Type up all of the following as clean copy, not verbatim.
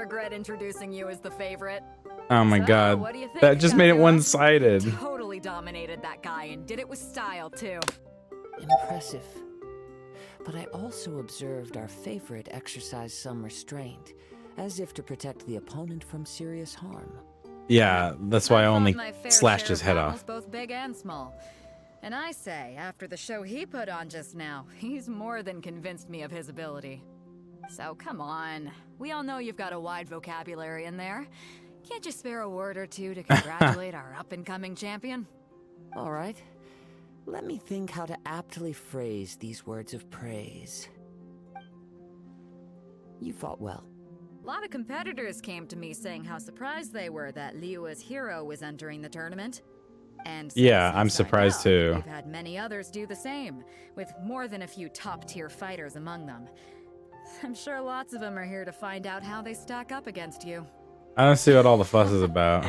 regret introducing you as the favorite. Oh my So, god. what do you think, That just made it Kazuha? one-sided. Totally dominated that guy and did it with style too. Impressive. But I also observed our favorite exercise some restraint, as if to protect the opponent from serious harm. Yeah, that's why I fought only my fair slashed share his of head battles, off. both big and small. And I say, after the show he put on just now, he's more than convinced me of his ability. So come on, we all know you've got a wide vocabulary in there. Can't you spare a word or two to congratulate our up-and-coming champion? All right. Let me think how to aptly phrase these words of praise. You fought well. A lot of competitors came to me saying how surprised they were that Liyue's hero was entering the tournament. And since Yeah, he I'm signed surprised up, too. We've had many others do the same, with more than a few top-tier fighters among them. I'm sure lots of them are here to find out how they stack up against you. I don't see what all the fuss is about.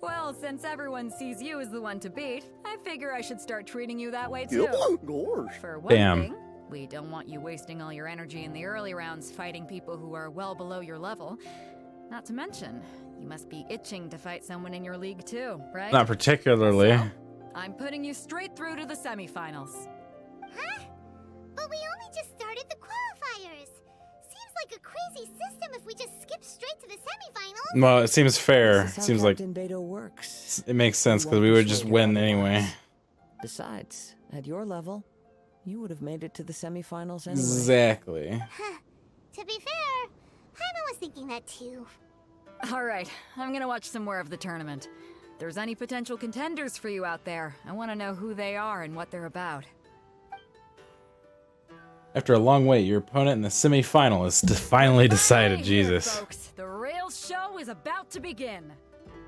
Well, since everyone sees you as the one to beat, I figure I should start treating you that way too. For one Damn. thing, we don't want you wasting all your energy in the early rounds fighting people who are well below your level. Not to mention, you must be itching to fight someone in your league too, right? Not particularly. So, I'm putting you straight through to the semifinals. Huh? But we only just started the qualifiers. Seems like a crazy system if we just skip straight to the semifinals. Well, it seems fair. This is how Seems like Captain Beidou works. it makes sense because we would just win anyway. Besides, at your level, you would have made it to the semifinals anyway. Exactly. To be fair, Paimon was thinking that too. All right, I'm gonna watch some more of the tournament. If there's any potential contenders for you out there, I want to know who they are and what they're about. After a long wait, your opponent in the semifinal is finally decided. Right here, Jesus. folks, the real show is about to begin.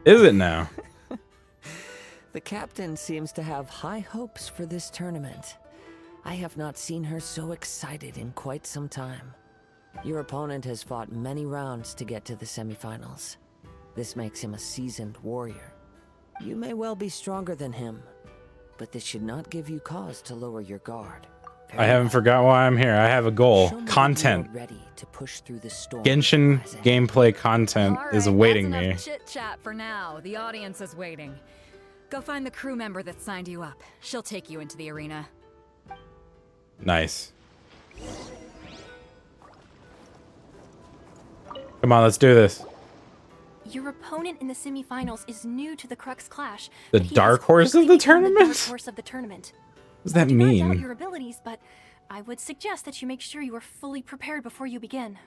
Is it now? The captain seems to have high hopes for this tournament. I have not seen her so excited in quite some time. Your opponent has fought many rounds to get to the semifinals. This makes him a seasoned warrior. You may well be stronger than him, but this should not give you cause to lower your guard. I haven't forgot why I'm here. I have a goal. Show me that you Content. are ready to push through the storm. Genshin gameplay content All is right, awaiting that's me. enough chit-chat for now. The audience is waiting. Go find the crew member that signed you up. She'll take you into the arena. Nice. Come on, let's do this. Your opponent in the semifinals is new to the Crux Clash. The but he dark has horse of quickly the become tournament? The dark horse of the tournament. What does that I do not doubt mean? your abilities, but I would suggest that you make sure you are fully prepared before you begin.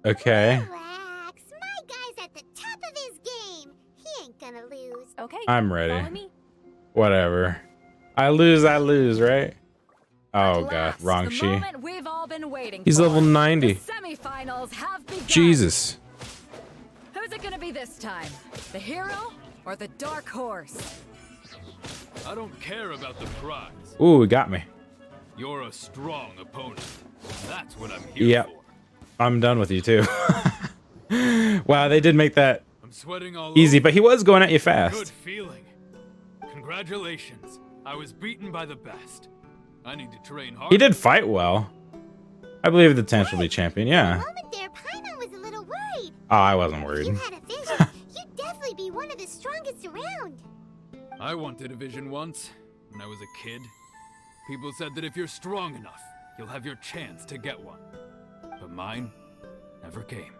Okay. Relax, my guy's at the top of his game. He ain't gonna lose. Okay. I'm ready. Follow me. Whatever. I lose, right? Oh At god, last, wrong the she. moment we've all been waiting He's for. level 90. The semifinals have begun. Jesus. Who's it gonna be this time? The hero or the dark horse? I don't care about the prize. Ooh, got me. You're a strong opponent. That's what I'm here Yep. for. I'm done with you too. Wow, they did make that I'm sweating all easy, over. but he was going at you Good fast. feeling. Congratulations. I was beaten by the best. I need to train hard. He did fight well. I believe the Tench will be champion, yeah. moment there, Paimon was a little worried. Oh, I wasn't If worried. you had a vision, you'd definitely be one of the strongest around. I wanted a vision once, when I was a kid. People said that if you're strong enough, you'll have your chance to get one. But mine never came.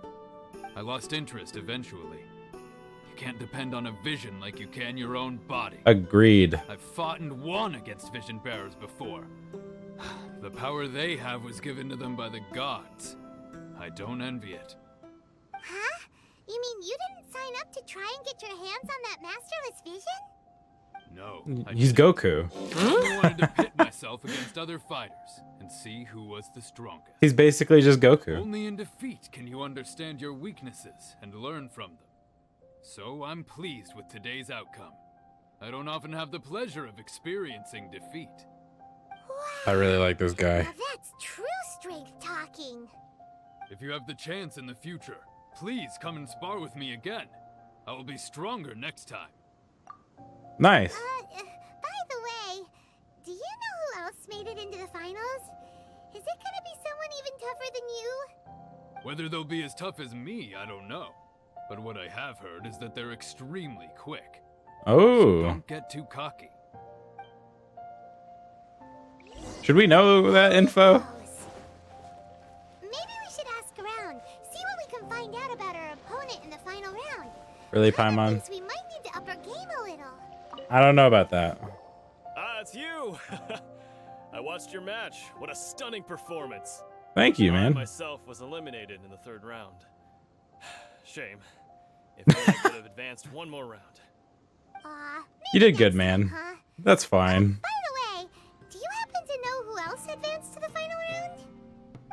I lost interest eventually. You can't depend on a vision like you can your own body. Agreed. I've fought and won against vision bearers before. The power they have was given to them by the gods. I don't envy it. Huh? You mean you didn't sign up to try and get your hands on that masterless vision? No. I He's didn't. Goku. I wanted to pit myself against other fighters and see who was the strongest. He's basically just Goku. Only in defeat can you understand your weaknesses and learn from them. So I'm pleased with today's outcome. I don't often have the pleasure of experiencing defeat. I really like this guy. Now that's true strength talking. If you have the chance in the future, please come and spar with me again. I will be stronger next time. Nice. By the way, do you know who else made it into the finals? Is it gonna be someone even tougher than you? Whether they'll be as tough as me, I don't know. But what I have heard is that they're extremely quick. So Oh. don't get too cocky. Should we know that info? Maybe we should ask around, see what we can find out about our opponent in the final round. Really, Kinda Paimon? thinks we might need to up our game a little. I don't know about that. Ah, it's you! I watched your match. What a stunning performance. Thank you, I man. myself was eliminated in the 3rd round. Shame. If only I could have advanced one more round. Aw, You maybe did good, next time, man. huh? That's fine. By the way, do you happen to know who else advanced to the final round?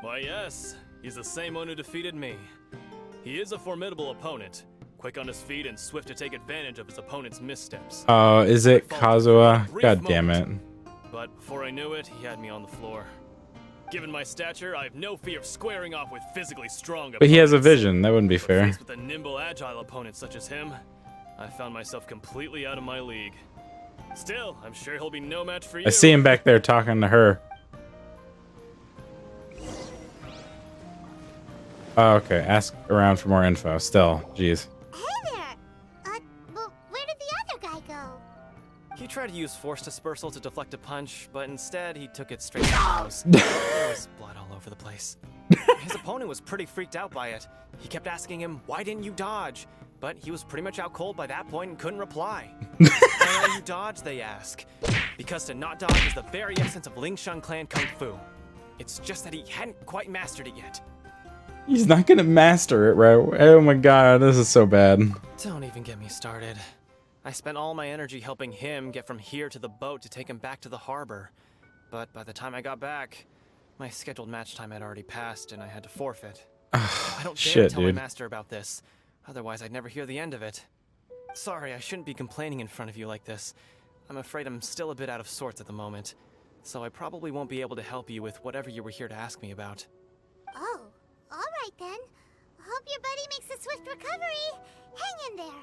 Why, yes. He's the same one who defeated me. He is a formidable opponent, quick on his feet and swift to take advantage of his opponent's missteps. Oh, is it Kazuha? God damn it. But before I knew it, he had me on the floor. Given my stature, I have no fear of squaring off with physically strong opponents. But he has a vision. That wouldn't be But fair. faced with a nimble, agile opponent such as him, I found myself completely out of my league. Still, I'm sure he'll be no match for you. I see him back there talking to her. Oh, okay. Ask around for more info. Still, jeez. Hey there! Well, where did the other guy go? He tried to use force dispersal to deflect a punch, but instead he took it straight to the nose. There was blood all over the place. His opponent was pretty freaked out by it. He kept asking him, "Why didn't you dodge?" But he was pretty much out cold by that point and couldn't reply. "Why don't you dodge?" they ask. Because to not dodge is the very essence of Lingshan clan kung fu. It's just that he hadn't quite mastered it yet. He's not gonna master it, right? Oh my god, this is so bad. Don't even get me started. I spent all my energy helping him get from here to the boat to take him back to the harbor. But by the time I got back, my scheduled match time had already passed and I had to forfeit. I don't dare Shit, tell my dude. master about this, otherwise I'd never hear the end of it. Sorry, I shouldn't be complaining in front of you like this. I'm afraid I'm still a bit out of sorts at the moment, so I probably won't be able to help you with whatever you were here to ask me about. Oh, alright then. Hope your buddy makes a swift recovery. Hang in there.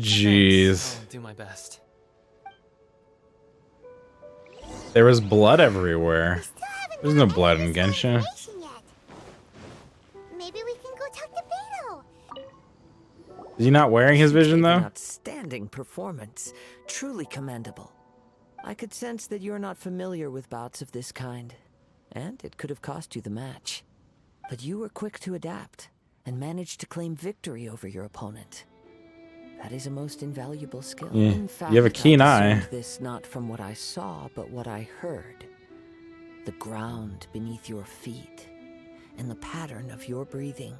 Jeez. Thanks. I'll do my best. There was blood everywhere. We still haven't There's no got blood any in of this Genshin. information yet. Maybe we can go talk to Beidou. Is he not wearing his vision, An though? outstanding performance. Truly commendable. I could sense that you're not familiar with bouts of this kind, and it could have cost you the match. But you were quick to adapt, and managed to claim victory over your opponent. That is a most invaluable skill. Yeah, In fact, you have a keen I eye. discerned this not from what I saw, but what I heard. The ground beneath your feet, and the pattern of your breathing.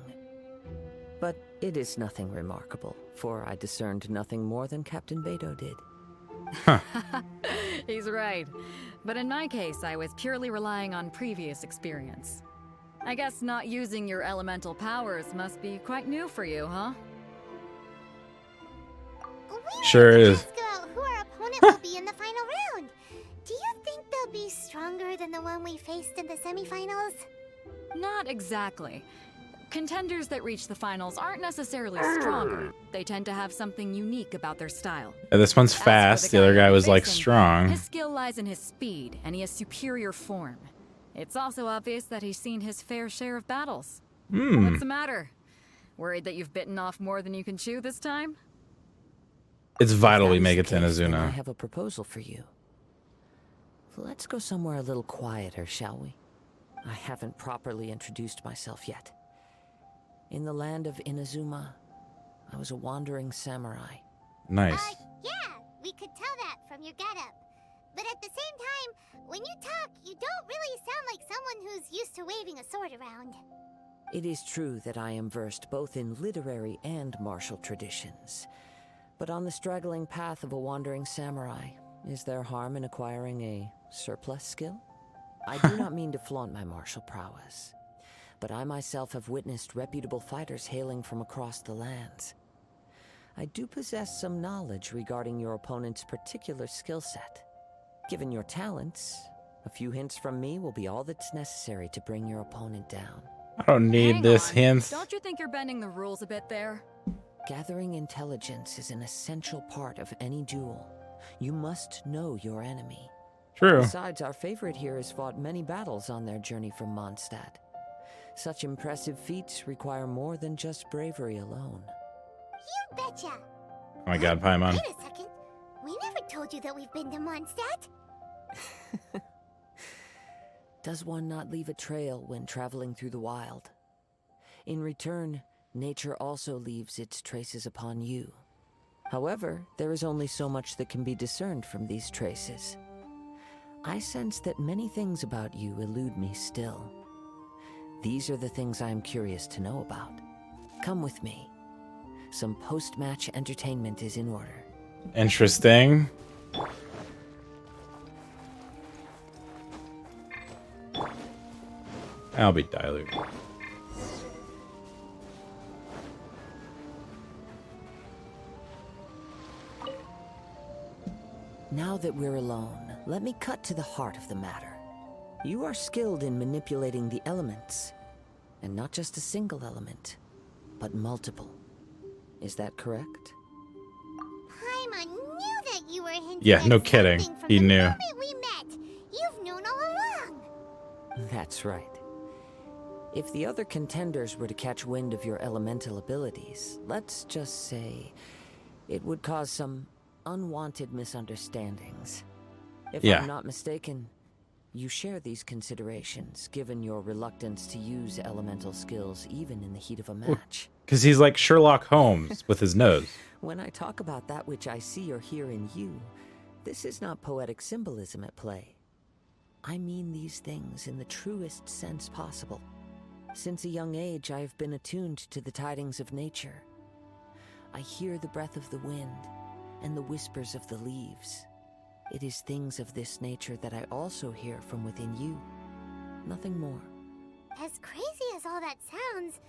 But it is nothing remarkable, for I discerned nothing more than Captain Beidou did. He's right. But in my case, I was purely relying on previous experience. I guess not using your elemental powers must be quite new for you, huh? We Sure wanted to is. ask about who our opponent will be in the final round. Do you think they'll be stronger than the one we faced in the semifinals? Not exactly. Contenders that reach the finals aren't necessarily stronger. They tend to have something unique about their style. Yeah, this one's As for fast. The other you'll guy be was like facing, strong. His skill lies in his speed, and he has superior form. It's also obvious that he's seen his fair share of battles. What's the matter? Worried that you've bitten off more than you can chew this time? It's vital we If that make is it to the case, then I Inazuma. have a proposal for you. Let's go somewhere a little quieter, shall we? I haven't properly introduced myself yet. In the land of Inazuma, I was a wandering samurai. Nice. Yeah, we could tell that from your getup. But at the same time, when you talk, you don't really sound like someone who's used to waving a sword around. It is true that I am versed both in literary and martial traditions. But on the straggling path of a wandering samurai, is there harm in acquiring a surplus skill? I do not mean to flaunt my martial prowess, but I myself have witnessed reputable fighters hailing from across the lands. I do possess some knowledge regarding your opponent's particular skill set. Given your talents, a few hints from me will be all that's necessary to bring your opponent down. I don't need Hang this on. hint. Don't you think you're bending the rules a bit there? Gathering intelligence is an essential part of any duel. You must know your enemy. True. Besides, our favorite here has fought many battles on their journey from Mondstadt. Such impressive feats require more than just bravery alone. You betcha. Oh my god, Paimon. Wait a second. We never told you that we've been to Mondstadt. Does one not leave a trail when traveling through the wild? In return, nature also leaves its traces upon you. However, there is only so much that can be discerned from these traces. I sense that many things about you elude me still. These are the things I am curious to know about. Come with me. Some post-match entertainment is in order. Interesting. I'll be diluted. Now that we're alone, let me cut to the heart of the matter. You are skilled in manipulating the elements, and not just a single element, but multiple. Is that correct? Paimon knew that you were hinting Yeah, at no kidding. something from He the knew. moment we met. You've known all along. That's right. If the other contenders were to catch wind of your elemental abilities, let's just say it would cause some unwanted misunderstandings. If Yeah. I'm not mistaken, you share these considerations, given your reluctance to use elemental skills even in the heat of a match. Because he's like Sherlock Holmes with his nose. When I talk about that which I see or hear in you, this is not poetic symbolism at play. I mean these things in the truest sense possible. Since a young age, I have been attuned to the tidings of nature. I hear the breath of the wind and the whispers of the leaves. It is things of this nature that I also hear from within you. Nothing more. As crazy as all that sounds,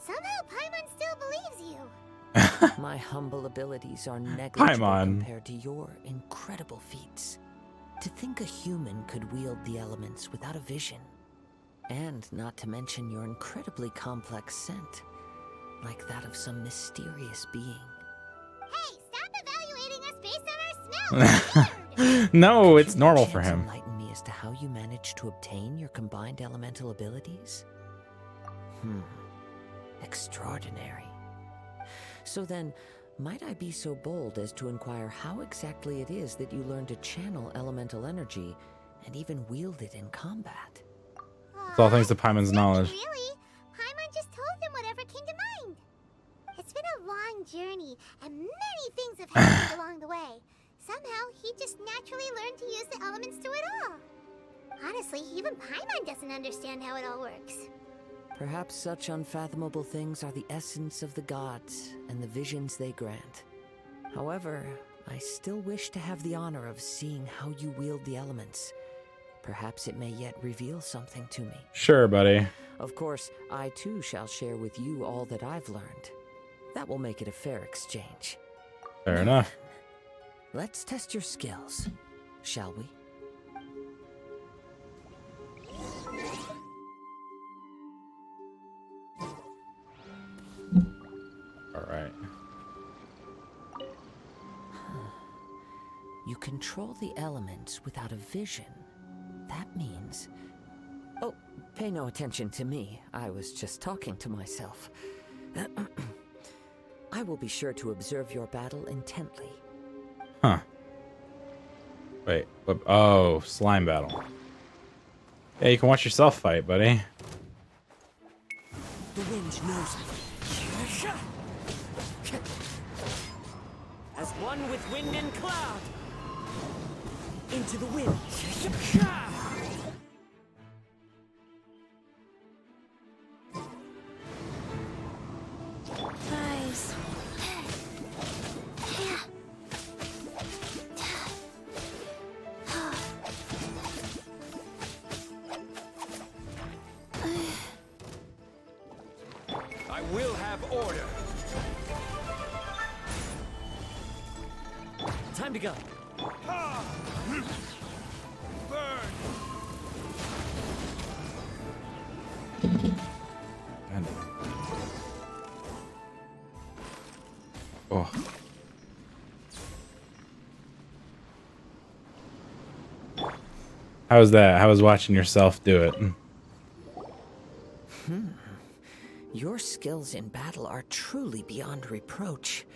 somehow Paimon still believes you. My humble abilities are negligible Paimon. compared to your incredible feats. To think a human could wield the elements without a vision. And not to mention your incredibly complex scent, like that of some mysterious being. Hey, stop evaluating us based on our smell. Weird. No, it's Could you normal by for chance him. Enlighten me as to how you managed to obtain your combined elemental abilities? Extraordinary. So then, might I be so bold as to inquire how exactly it is that you learned to channel elemental energy and even wield it in combat? It's all thanks to Paimon's knowledge. Really? Paimon just told him whatever came to mind. It's been a long journey, and many things have happened along the way. Somehow, he just naturally learned to use the elements through it all. Honestly, even Paimon doesn't understand how it all works. Perhaps such unfathomable things are the essence of the gods and the visions they grant. However, I still wish to have the honor of seeing how you wield the elements. Perhaps it may yet reveal something to me. Sure, buddy. Of course, I too shall share with you all that I've learned. That will make it a fair exchange. Fair enough. Let's test your skills, shall we? All right. You control the elements without a vision. That means... Oh, pay no attention to me. I was just talking to myself. I will be sure to observe your battle intently. Huh. Wait. Oh, slime battle. Yeah, you can watch yourself fight, buddy. The wind knows me. As one with wind and cloud. Into the wind. Nice. I will have order. Time to go. And... Oh. How was that? How was watching yourself do it? Your skills in battle are truly beyond reproach.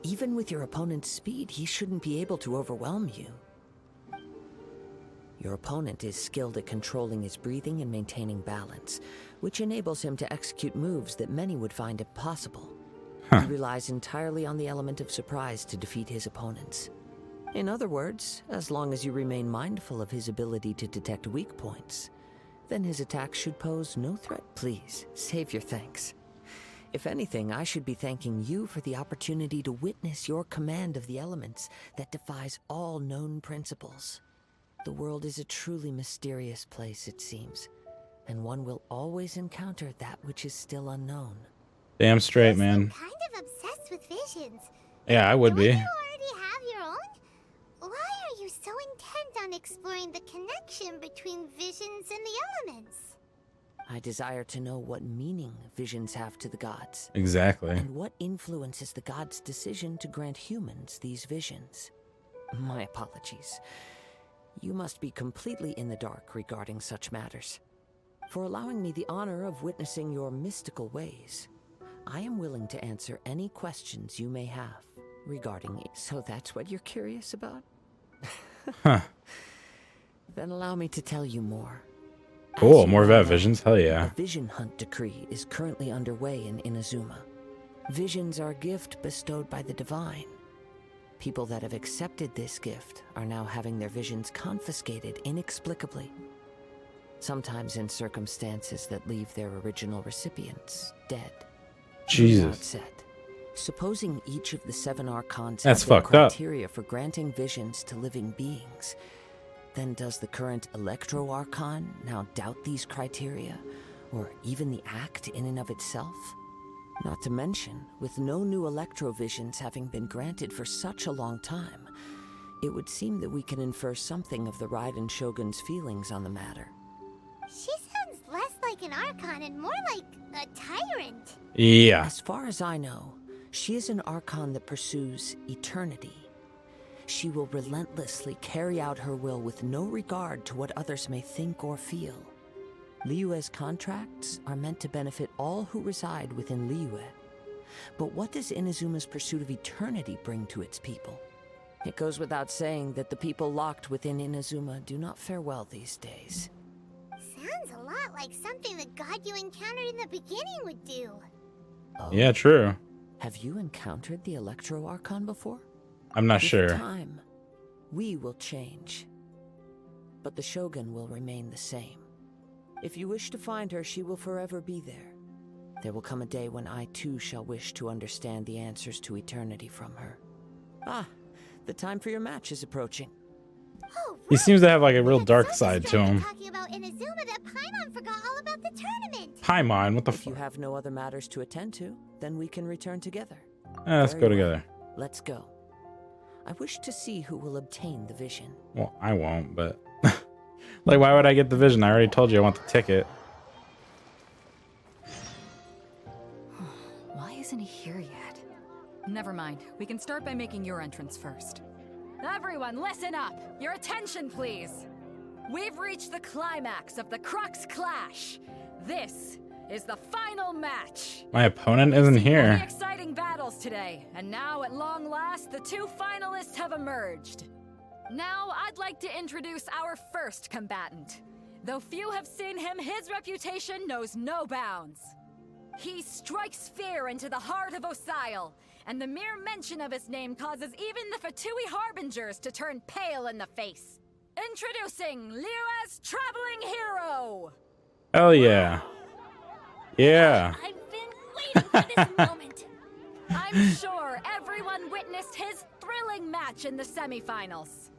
Even with your opponent's speed, he shouldn't be able to overwhelm you. Your opponent is skilled at controlling his breathing and maintaining balance, which enables him to execute moves that many would find impossible. He relies entirely on the element of surprise to defeat his opponents. In other words, as long as you remain mindful of his ability to detect weak points, then his attacks should pose no threat. Please, save your thanks. If anything, I should be thanking you for the opportunity to witness your command of the elements that defies all known principles. The world is a truly mysterious place, it seems, and one will always encounter that which is still unknown. Damn straight, You're man. kind of obsessed with visions. Yeah, I would Don't be. you already have your own? Why are you so intent on exploring the connection between visions and the elements? I desire to know what meaning visions have to the gods, Exactly. and what influences the gods' decision to grant humans these visions. My apologies. You must be completely in the dark regarding such matters. For allowing me the honor of witnessing your mystical ways, I am willing to answer any questions you may have regarding it. So that's what you're curious about? Huh. Then allow me to tell you more. Cool. As you More well vet know, visions. Hell yeah. a vision hunt decree is currently underway in Inazuma. Visions are a gift bestowed by the divine. People that have accepted this gift are now having their visions confiscated inexplicably. Sometimes in circumstances that leave their original recipients dead. Jesus. Outset. Supposing each of the 7 archons That's have their fucked up. criteria for granting visions to living beings, then does the current Electro Archon now doubt these criteria, or even the act in and of itself? Not to mention, with no new Electro Visions having been granted for such a long time, it would seem that we can infer something of the Raiden Shogun's feelings on the matter. She sounds less like an Archon and more like a tyrant. Yeah. As far as I know, she is an Archon that pursues eternity. She will relentlessly carry out her will with no regard to what others may think or feel. Liyue's contracts are meant to benefit all who reside within Liyue. But what does Inazuma's pursuit of eternity bring to its people? It goes without saying that the people locked within Inazuma do not fare well these days. Sounds a lot like something the god you encountered in the beginning would do. Oh, Yeah, true. have you encountered the Electro Archon before? I'm not With sure. time, we will change. But the Shogun will remain the same. If you wish to find her, she will forever be there. There will come a day when I too shall wish to understand the answers to eternity from her. Ah, the time for your match is approaching. Oh, He right. seems to have like a real We got dark so side to distracted him. talking about Inazuma that Paimon forgot all about the tournament. Paimon, what the If you fuck? have no other matters to attend to, then we can return together. Let's Very go well. together. Let's go. I wish to see who will obtain the vision. Well, I won't, but like, why would I get the vision? I already told you I want the ticket. Why isn't he here yet? Never mind. We can start by making your entrance first. Everyone, listen up! Your attention, please! We've reached the climax of the Crux Clash. This is the final match. My opponent isn't Many here. exciting battles today, and now at long last, the 2 finalists have emerged. Now, I'd like to introduce our first combatant. Though few have seen him, his reputation knows no bounds. He strikes fear into the heart of Osile, and the mere mention of his name causes even the Fatui Harbingers to turn pale in the face. Introducing Liyue's traveling hero! Hell yeah. Yeah. I've been waiting for this moment. I'm sure everyone witnessed his thrilling match in the semifinals.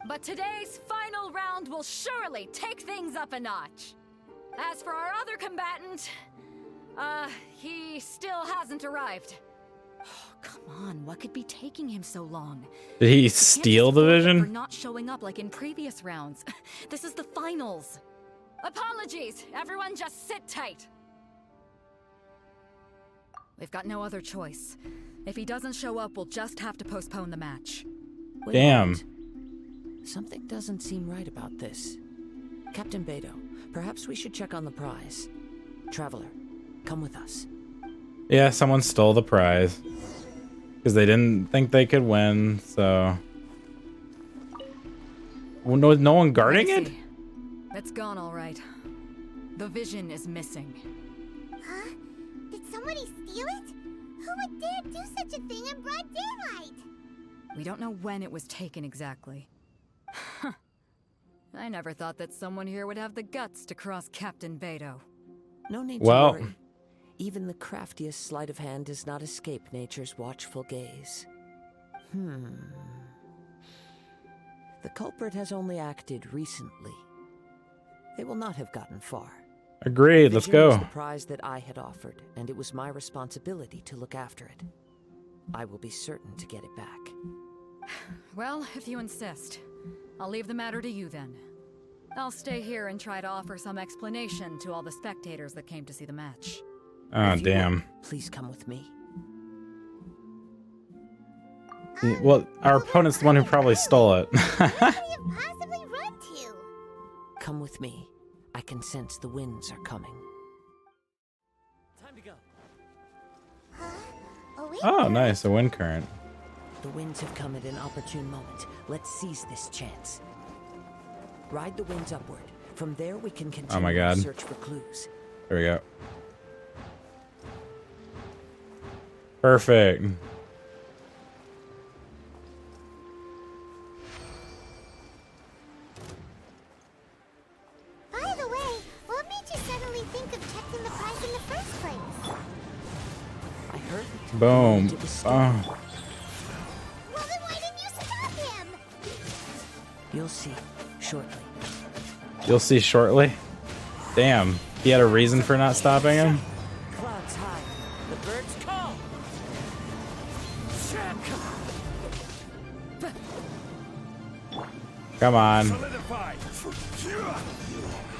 But today's final round will surely take things up a notch. As for our other combatant, he still hasn't arrived. Oh, come on, what could be taking him so long? Did he Can't steal just the fault him vision? For not showing up like in previous rounds. This is the finals. Apologies, everyone just sit tight. We've got no other choice. If he doesn't show up, we'll just have to postpone the match. Wait a Damn. moment. Something doesn't seem right about this. Captain Beidou, perhaps we should check on the prize. Traveler, Come with us. Yeah, someone stole the prize. Because they didn't think they could win, so... Well, no one guarding it? Lacey, it's gone all right. The vision is missing. Huh? Did somebody steal it? Who would dare do such a thing in broad daylight? We don't know when it was taken exactly. I never thought that someone here would have the guts to cross Captain Beidou. No need Well- to worry. Even the craftiest sleight of hand does not escape nature's watchful gaze. The culprit has only acted recently. They will not have gotten far. Agreed, let's Vision was go. the prize that I had offered, and it was my responsibility to look after it. I will be certain to get it back. Well, if you insist, I'll leave the matter to you then. I'll stay here and try to offer some explanation to all the spectators that came to see the match. Oh, If you damn. will, please come with me. Well, our opponent's the one who probably stole it. Where could he have possibly run to? Come with me. I can sense the winds are coming. Time to go. Huh? A wind Oh, current? nice, a wind current. The winds have come at an opportune moment. Let's seize this chance. Ride the winds upward. From there, we can continue Oh my our God. search for clues. There we go. Perfect. By the way, what made you suddenly think of checking the prize in the first place? I heard it. Boom. It was stolen. Oh, Well, then why didn't you stop him? You'll see shortly. you'll see shortly. Damn, he had a reason for not stopping him? Clouds high. The birds call. Come on. I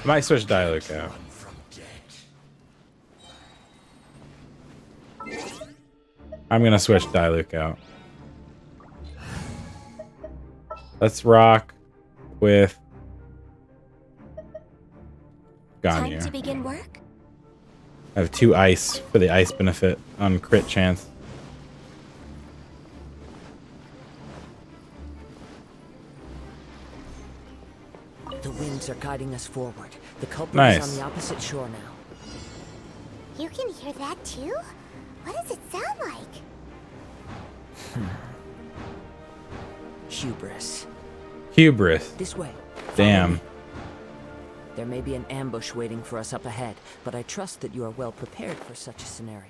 might switch Dialog out. I'm gonna switch Dialog out. Let's rock with Time to Ganyu. begin work? I have 2 ice for the ice benefit on crit chance. The winds are guiding us forward. The culprit Nice. is on the opposite shore now. You can hear that too? What does it sound like? Hubris. Hubris. This way. Follow Damn. me. There may be an ambush waiting for us up ahead, but I trust that you are well prepared for such a scenario.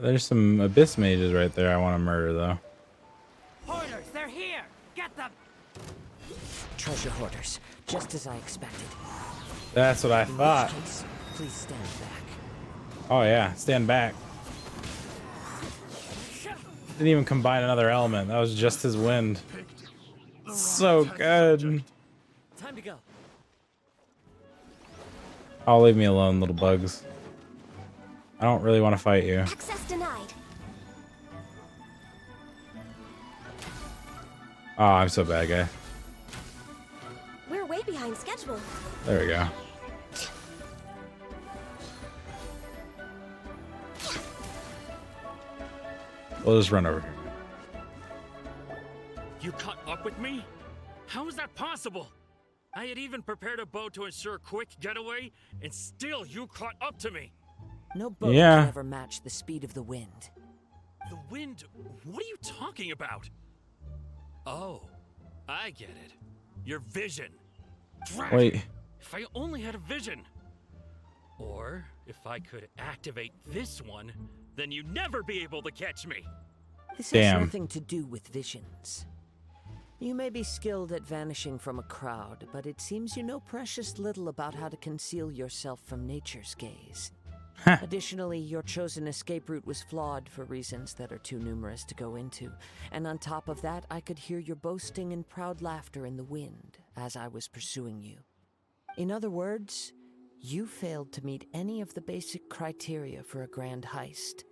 There's some abyss mages right there I want to murder though. Hoarders, they're here! Get them! Treasure hoarders, just as I expected. That's what I In thought. this case, please stand back. Oh yeah, stand back. Didn't even combine another element. That was just his wind. So good. Time to go. Oh, leave me alone, little bugs. I don't really want to fight you. Access denied. Oh, I'm so bad, guy. We're way behind schedule. There we go. We'll just run over here. You caught up with me? How is that possible? I had even prepared a boat to ensure a quick getaway, and still you caught up to me. No boat Yeah. can ever match the speed of the wind. The wind? What are you talking about? Oh, I get it. Your vision. Drat it. Wait. If I only had a vision. Or if I could activate this one, then you'd never be able to catch me. This Damn. has nothing to do with visions. You may be skilled at vanishing from a crowd, but it seems you know precious little about how to conceal yourself from nature's gaze. Additionally, your chosen escape route was flawed for reasons that are too numerous to go into. And on top of that, I could hear your boasting and proud laughter in the wind as I was pursuing you. In other words, you failed to meet any of the basic criteria for a grand heist.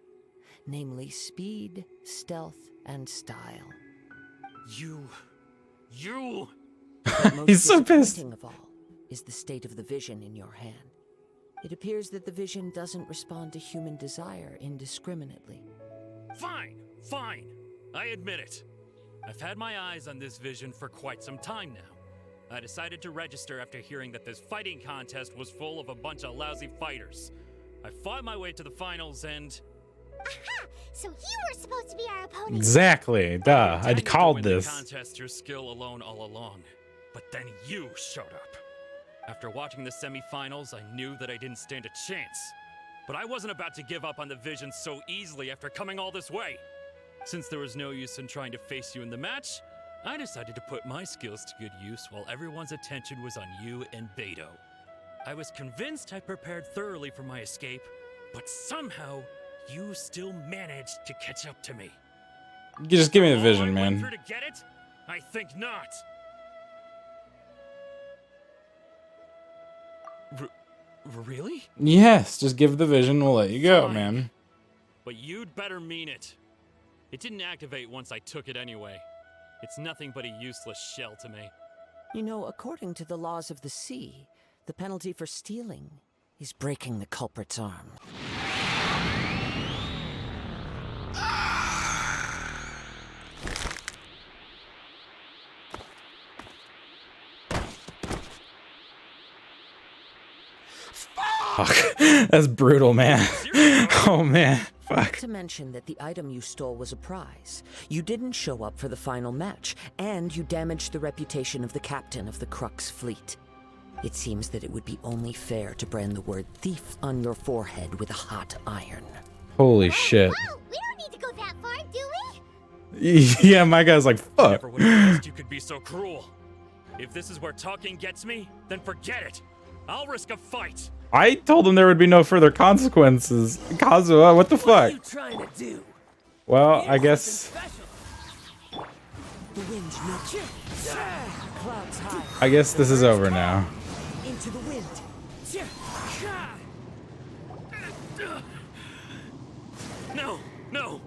Namely speed, stealth, and style. You. But most He's so pissed. disappointing of all is the state of the vision in your hand. It appears that the vision doesn't respond to human desire indiscriminately. Fine, fine. I admit it. I've had my eyes on this vision for quite some time now. I decided to register after hearing that this fighting contest was full of a bunch of lousy fighters. I fought my way to the finals and... Aha! So you were supposed to be our opponent. Exactly. Duh. I I'd called the this. contest through skill alone all along. But then you showed up. After watching the semifinals, I knew that I didn't stand a chance. But I wasn't about to give up on the vision so easily after coming all this way. Since there was no use in trying to face you in the match, I decided to put my skills to good use while everyone's attention was on you and Beidou. I was convinced I prepared thoroughly for my escape, but somehow you still managed to catch up to me. You just give me the vision, I went man. through to get it? I think not. Really? Yes, just give the vision. We'll let you go, Fine. man. But you'd better mean it. It didn't activate once I took it anyway. It's nothing but a useless shell to me. You know, according to the laws of the sea, the penalty for stealing is breaking the culprit's arm. Fuck. That's brutal, man. Oh, man. Not Fuck. to mention that the item you stole was a prize. You didn't show up for the final match, and you damaged the reputation of the captain of the Crux fleet. It seems that it would be only fair to brand the word thief on your forehead with a hot iron. Holy shit. Wow, we don't need to go that far, do we? Yeah, my guy's like, fuck. Never would have guessed you could be so cruel. If this is where talking gets me, then forget it. I'll risk a fight. I told him there would be no further consequences. Kazuha, what the What are fuck? you trying to do? Well, I guess... The wind's no clouds high. I guess this is over now. Into the wind. No, no.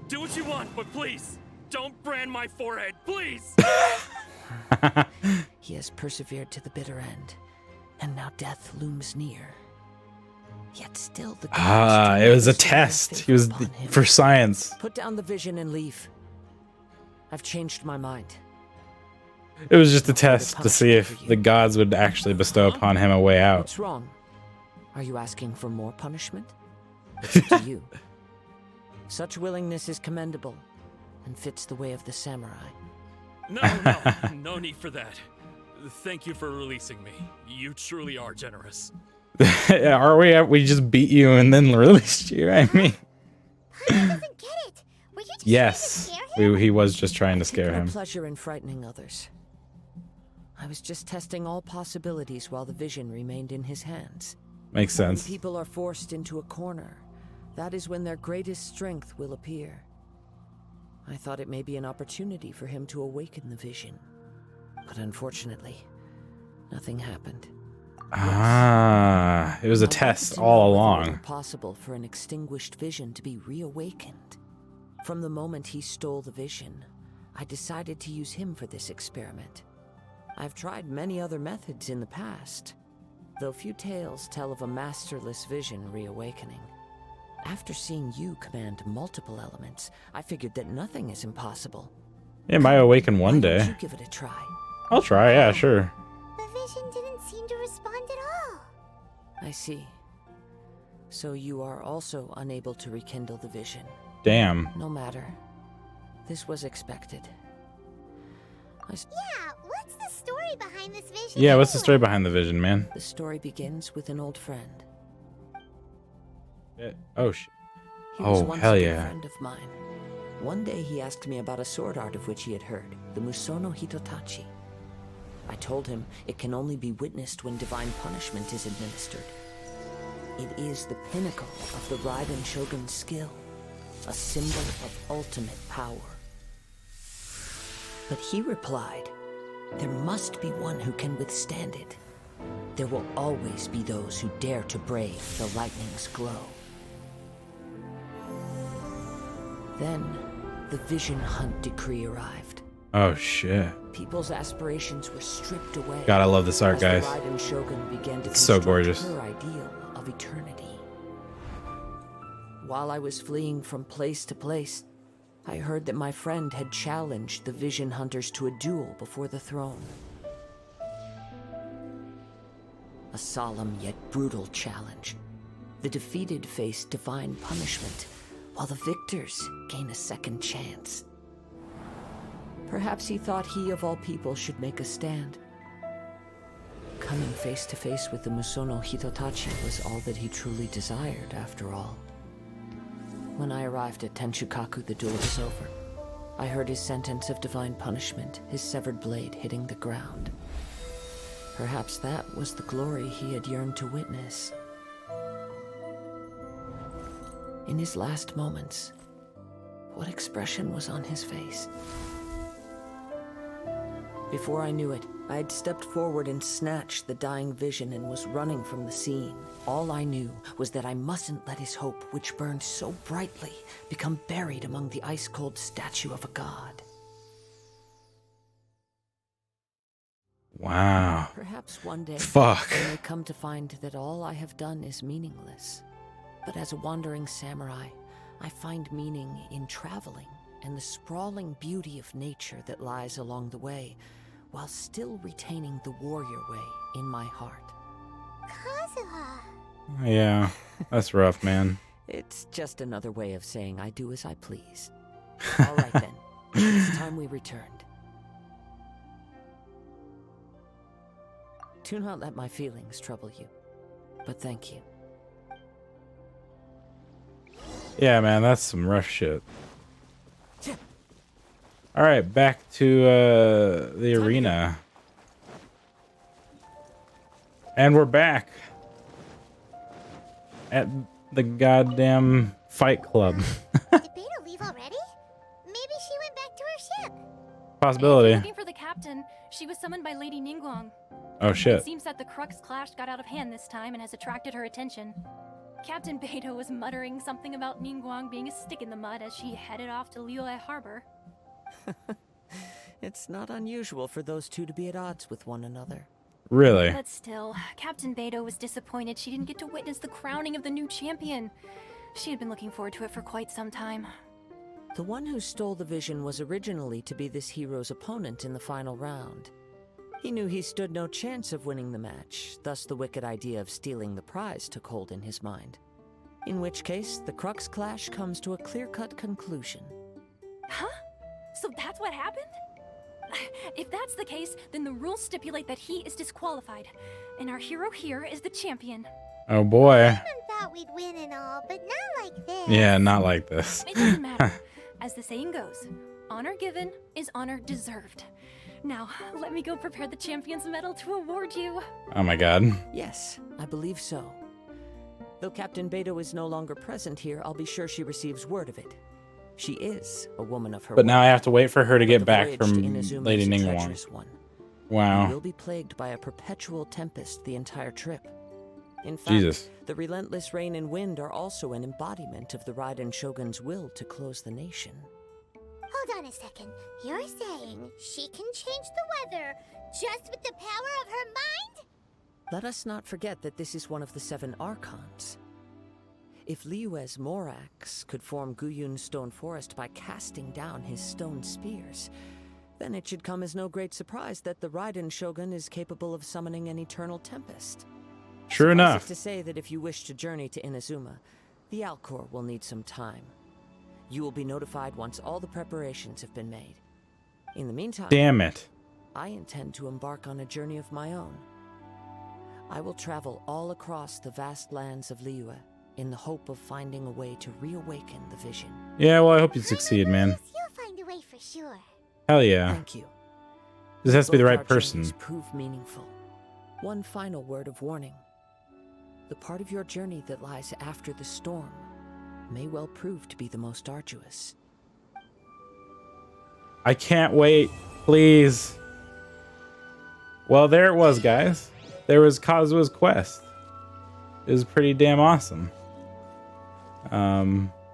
Do what you want, but please, don't brand my forehead, please. He has persevered to the bitter end, and now death looms near. Yet still the gods It was a do not bestow their test. favor He was upon him. for science. Put down the vision and leave. I've changed my mind. It was just a test to see if the gods would actually bestow upon him a way out. What's wrong? Are you asking for more punishment? It's up to you. Such willingness is commendable and fits the way of the samurai. No, no need for that. Thank you for releasing me. You truly are generous. Are we? We just beat you and then released you. I mean, Paimon doesn't get it. Were you just yes, trying to scare him? he was just trying to scare No him. pleasure in frightening others. I was just testing all possibilities while the vision remained in his hands. Makes When sense. people are forced into a corner, that is when their greatest strength will appear. I thought it may be an opportunity for him to awaken the vision. But unfortunately, nothing happened. Ah, it was a I wanted test to know all whether it along. were possible for an extinguished vision to be reawakened. From the moment he stole the vision, I decided to use him for this experiment. I've tried many other methods in the past, though few tales tell of a masterless vision reawakening. After seeing you command multiple elements, I figured that nothing is impossible. It might awaken one Why don't day. you give it a try? I'll try. Yeah, sure. The vision didn't seem to respond at all. I see. So you are also unable to rekindle the vision. Damn. No matter. This was expected. Yeah, what's the story behind this vision? Yeah, what's the story anyway? behind the vision, man? The story begins with an old friend. Oh shit. He was Oh, once hell a good yeah. friend of mine. One day he asked me about a sword art of which he had heard, the Musono Hitotachi. I told him it can only be witnessed when divine punishment is administered. It is the pinnacle of the Raiden Shogun's skill, a symbol of ultimate power. But he replied, there must be one who can withstand it. There will always be those who dare to brave the lightning's glow. Then, the Vision Hunt decree arrived. Oh shit. People's aspirations were stripped away. God, I love this art, as guys. the Raiden Shogun began to It's so construct gorgeous. her ideal of of eternity. While I was fleeing from place to place, I heard that my friend had challenged the Vision Hunters to a duel before the throne. A solemn yet brutal challenge. The defeated face divine punishment, while the victors gain a second chance. Perhaps he thought he of all people should make a stand. Coming face to face with the Musono Hitotachi was all that he truly desired, after all. When I arrived at Tenshukaku, the duel was over. I heard his sentence of divine punishment, his severed blade hitting the ground. Perhaps that was the glory he had yearned to witness. In his last moments, what expression was on his face? Before I knew it, I had stepped forward and snatched the dying vision and was running from the scene. All I knew was that I mustn't let his hope, which burned so brightly, become buried among the ice-cold statue of a god. Wow. Perhaps one day Fuck. I may come to find that all I have done is meaningless. But as a wandering samurai, I find meaning in traveling and the sprawling beauty of nature that lies along the way, while still retaining the warrior way in my heart. Kazuha. Yeah, that's rough, man. It's just another way of saying I do as I please. All right then, it's time we returned. Do not let my feelings trouble you, but thank you. Yeah, man, that's some rough shit. All right, back to the arena. And we're back at the goddamn fight club. Did Beidou leave already? Maybe she went back to her ship. Possibility. Looking for the captain. She was summoned by Lady Ningguang. Oh shit. It seems that the Crux Clash got out of hand this time and has attracted her attention. Captain Beidou was muttering something about Ningguang being a stick in the mud as she headed off to Liyue Harbor. It's not unusual for those two to be at odds with one another. Really? But still, Captain Beidou was disappointed she didn't get to witness the crowning of the new champion. She had been looking forward to it for quite some time. The one who stole the vision was originally to be this hero's opponent in the final round. He knew he stood no chance of winning the match, thus the wicked idea of stealing the prize took hold in his mind. In which case, the Crux Clash comes to a clear-cut conclusion. Huh? So that's what happened? If that's the case, then the rules stipulate that he is disqualified, and our hero here is the champion. Oh boy. Paimon thought we'd win and all, but not like this. Yeah, not like this. It doesn't matter. As the saying goes, honor given is honor deserved. Now, let me go prepare the champion's medal to award you. Oh my god. Yes, I believe so. Though Captain Beidou is no longer present here, I'll be sure she receives word of it. She is a woman of her But now I have to wait for her to get The back voyage from to Inazuma Lady is a Ningguang. treacherous one. Wow. We'll be plagued by a perpetual tempest the entire trip. In fact, Jesus. the relentless rain and wind are also an embodiment of the Raiden Shogun's will to close the nation. Hold on a second. You're saying she can change the weather just with the power of her mind? Let us not forget that this is one of the 7 Archons. If Liyue's Morax could form Guyun's stone forest by casting down his stone spears, then it should come as no great surprise that the Raiden Shogun is capable of summoning an eternal tempest. Sure Suffice enough. it to say that if you wish to journey to Inazuma, the Alcor will need some time. You will be notified once all the preparations have been made. In the meantime, Damn it. I intend to embark on a journey of my own. I will travel all across the vast lands of Liyue in the hope of finding a way to reawaken the vision. Yeah, well, I hope you succeed, man. You'll find a way for sure. Hell yeah. Thank you. This has to be the Both right our person. journeys prove meaningful. One final word of warning. The part of your journey that lies after the storm may well prove to be the most arduous. I can't wait. Please. Well, there it was, guys. There was Kazuha's quest. It was pretty damn awesome.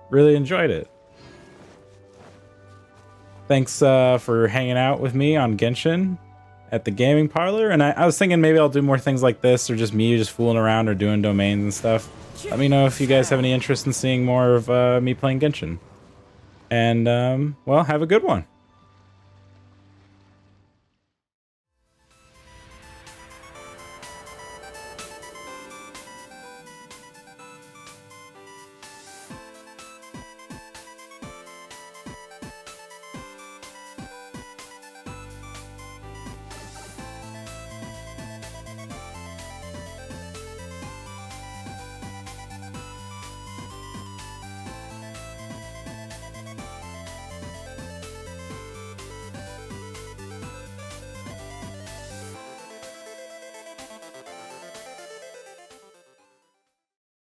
Really enjoyed it. Thanks for hanging out with me on Genshin. at the gaming parlor, and I was thinking maybe I'll do more things like this, or just me just fooling around or doing domains and stuff. Let me know if you guys have any interest in seeing more of me playing Genshin. And, well, have a good one.